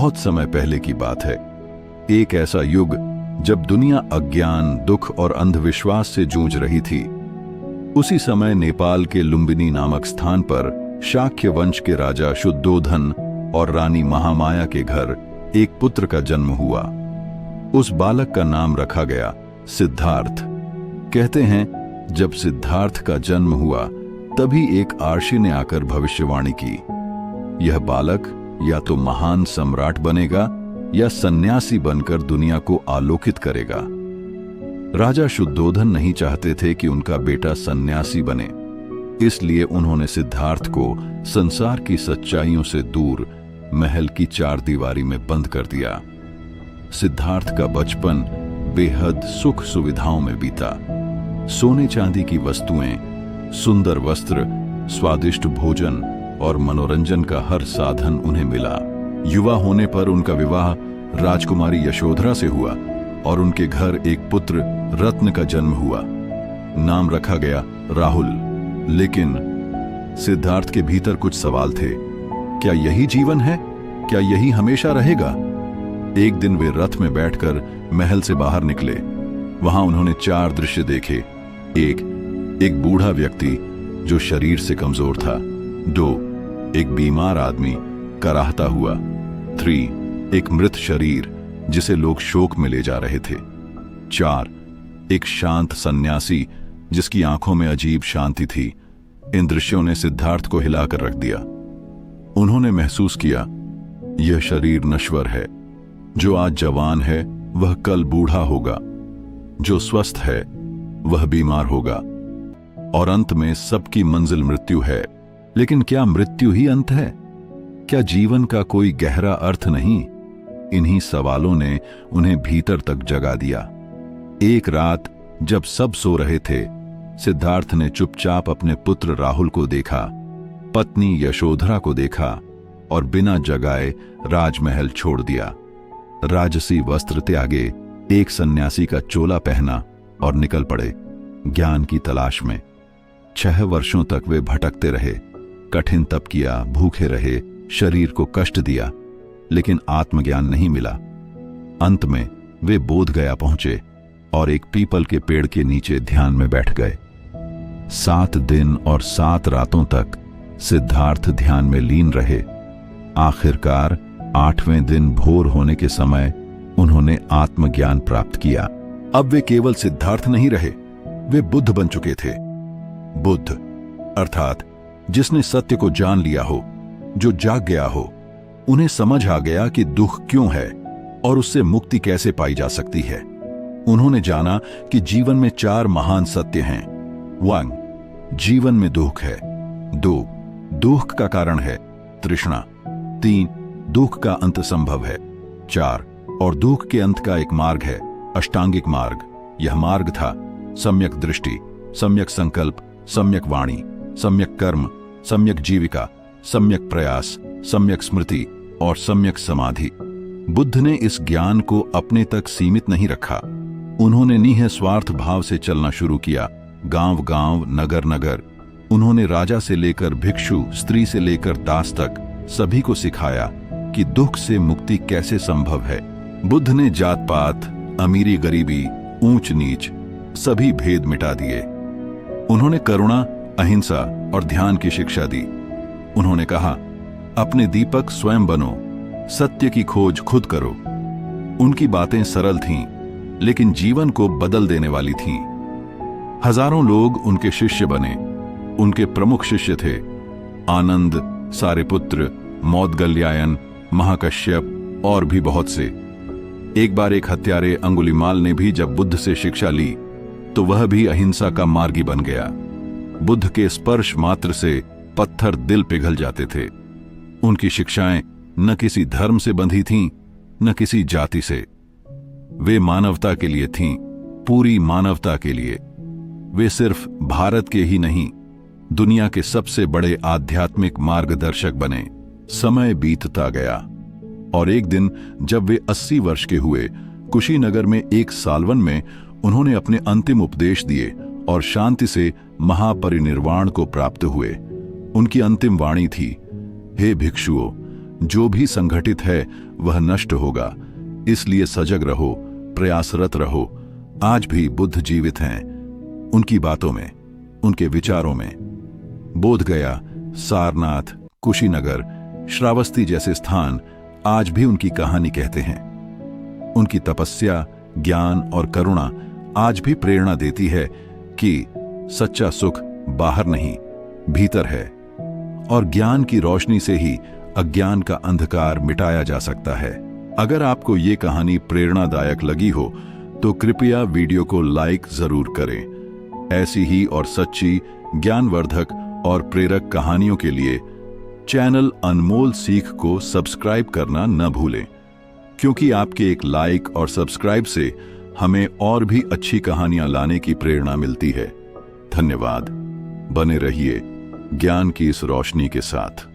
बहुत समय पहले की बात है। एक ऐसा युग जब दुनिया अज्ञान, दुख और अंधविश्वास से जूझ रही थी। उसी समय नेपाल के लुम्बिनी नामक स्थान पर शाक्य वंश के राजा शुद्धोधन और रानी महामाया के घर एक पुत्र का जन्म हुआ। उस बालक का नाम रखा गया सिद्धार्थ। कहते हैं जब सिद्धार्थ का जन्म हुआ तभी एक आर्षि ने आकर भविष्यवाणी की, यह बालक या तो महान सम्राट बनेगा या सन्यासी बनकर दुनिया को आलोकित करेगा। राजा शुद्धोधन नहीं चाहते थे कि उनका बेटा सन्यासी बने, इसलिए उन्होंने सिद्धार्थ को संसार की सच्चाइयों से दूर महल की चार दीवारी में बंद कर दिया। सिद्धार्थ का बचपन बेहद सुख सुविधाओं में बीता। सोने चांदी की वस्तुएं, सुंदर वस्त्र, स्वादिष्ट भोजन और मनोरंजन का हर साधन उन्हें मिला। युवा होने पर उनका विवाह राजकुमारी यशोधरा से हुआ और उनके घर एक पुत्र रत्न का जन्म हुआ। नाम रखा गया राहुल। लेकिन सिद्धार्थ के भीतर कुछ सवाल थे। क्या यही जीवन है? क्या यही हमेशा रहेगा? एक दिन वे रथ में बैठकर महल से बाहर निकले। वहां उन्होंने चार दृश्य देखे। एक बूढ़ा व्यक्ति जो शरीर से कमजोर था। 2, एक बीमार आदमी कराहता हुआ। 3, एक मृत शरीर जिसे लोग शोक में ले जा रहे थे। 4, एक शांत सन्यासी जिसकी आंखों में अजीब शांति थी। इन दृश्यों ने सिद्धार्थ को हिलाकर रख दिया। उन्होंने महसूस किया, यह शरीर नश्वर है। जो आज जवान है वह कल बूढ़ा होगा, जो स्वस्थ है वह बीमार होगा, और अंत में सबकी मंजिल मृत्यु है। लेकिन क्या मृत्यु ही अंत है? क्या जीवन का कोई गहरा अर्थ नहीं? इन्हीं सवालों ने उन्हें भीतर तक जगा दिया। एक रात जब सब सो रहे थे, सिद्धार्थ ने चुपचाप अपने पुत्र राहुल को देखा, पत्नी यशोधरा को देखा और बिना जगाए राजमहल छोड़ दिया। राजसी वस्त्र त्यागे, एक सन्यासी का चोला पहना और निकल पड़े ज्ञान की तलाश में। 6 वर्षों तक वे भटकते रहे, कठिन तप किया, भूखे रहे, शरीर को कष्ट दिया, लेकिन आत्मज्ञान नहीं मिला। अंत में वे बोध गया पहुंचे और एक पीपल के पेड़ के नीचे ध्यान में बैठ गए। 7 दिन और 7 रातों तक सिद्धार्थ ध्यान में लीन रहे। आखिरकार 8वें दिन भोर होने के समय उन्होंने आत्मज्ञान प्राप्त किया। अब वे केवल सिद्धार्थ नहीं रहे, वे बुद्ध बन चुके थे। बुद्ध अर्थात जिसने सत्य को जान लिया हो, जो जाग गया हो। उन्हें समझ आ गया कि दुख क्यों है और उससे मुक्ति कैसे पाई जा सकती है। उन्होंने जाना कि जीवन में 4 महान सत्य हैं। 1, जीवन में दुख है। 2, दुख का कारण है तृष्णा। 3, दुख का अंत संभव है। 4, और दुख के अंत का एक मार्ग है, अष्टांगिक मार्ग। यह मार्ग था सम्यक दृष्टि, सम्यक संकल्प, सम्यक वाणी, सम्यक कर्म, सम्यक जीविका, सम्यक प्रयास, सम्यक स्मृति और सम्यक समाधि। बुद्ध ने इस ज्ञान को अपने तक सीमित नहीं रखा। उन्होंने निःस्वार्थ भाव से चलना शुरू किया। गांव-गांव, नगर-नगर उन्होंने राजा से लेकर भिक्षु, स्त्री से लेकर दास तक सभी को सिखाया कि दुख से मुक्ति कैसे संभव है। बुद्ध ने जात पात, अमीरी गरीबी, ऊंच नीच सभी भेद मिटा दिए। उन्होंने करुणा, अहिंसा और ध्यान की शिक्षा दी। उन्होंने कहा, अपने दीपक स्वयं बनो, सत्य की खोज खुद करो। उनकी बातें सरल थीं, लेकिन जीवन को बदल देने वाली थीं। हजारों लोग उनके शिष्य बने। उनके प्रमुख शिष्य थे आनंद, सारिपुत्र, मौदगल्यायन, महाकश्यप और भी बहुत से। एक बार एक हत्यारे अंगुलीमाल ने भी जब बुद्ध से शिक्षा ली तो वह भी अहिंसा का मार्गी बन गया। बुद्ध के स्पर्श मात्र से पत्थर दिल पिघल जाते थे। उनकी शिक्षाएं न किसी धर्म से बंधी थीं, न किसी जाति से। वे मानवता के लिए थीं, पूरी मानवता के लिए। वे सिर्फ भारत के ही नहीं, दुनिया के सबसे बड़े आध्यात्मिक मार्गदर्शक बने। समय बीतता गया और एक दिन जब वे 80 वर्ष के हुए, कुशीनगर में एक सालवन में उन्होंने अपने अंतिम उपदेश दिए और शांति से महापरिनिर्वाण को प्राप्त हुए। उनकी अंतिम वाणी थी, हे भिक्षुओं, जो भी संगठित है वह नष्ट होगा, इसलिए सजग रहो, प्रयासरत रहो। आज भी बुद्ध जीवित हैं, उनकी बातों में, उनके विचारों में। बोधगया, सारनाथ, कुशीनगर, श्रावस्ती जैसे स्थान आज भी उनकी कहानी कहते हैं। उनकी तपस्या, ज्ञान और करुणा आज भी प्रेरणा देती है कि सच्चा सुख बाहर नहीं, भीतर है, और ज्ञान की रोशनी से ही अज्ञान का अंधकार मिटाया जा सकता है। अगर आपको ये कहानी प्रेरणादायक लगी हो तो कृपया वीडियो को लाइक जरूर करें। ऐसी ही और सच्ची, ज्ञानवर्धक और प्रेरक कहानियों के लिए चैनल अनमोल सीख को सब्सक्राइब करना न भूलें, क्योंकि आपके एक लाइक और सब्सक्राइब से हमें और भी अच्छी कहानियां लाने की प्रेरणा मिलती है। धन्यवाद। बने रहिए ज्ञान की इस रोशनी के साथ।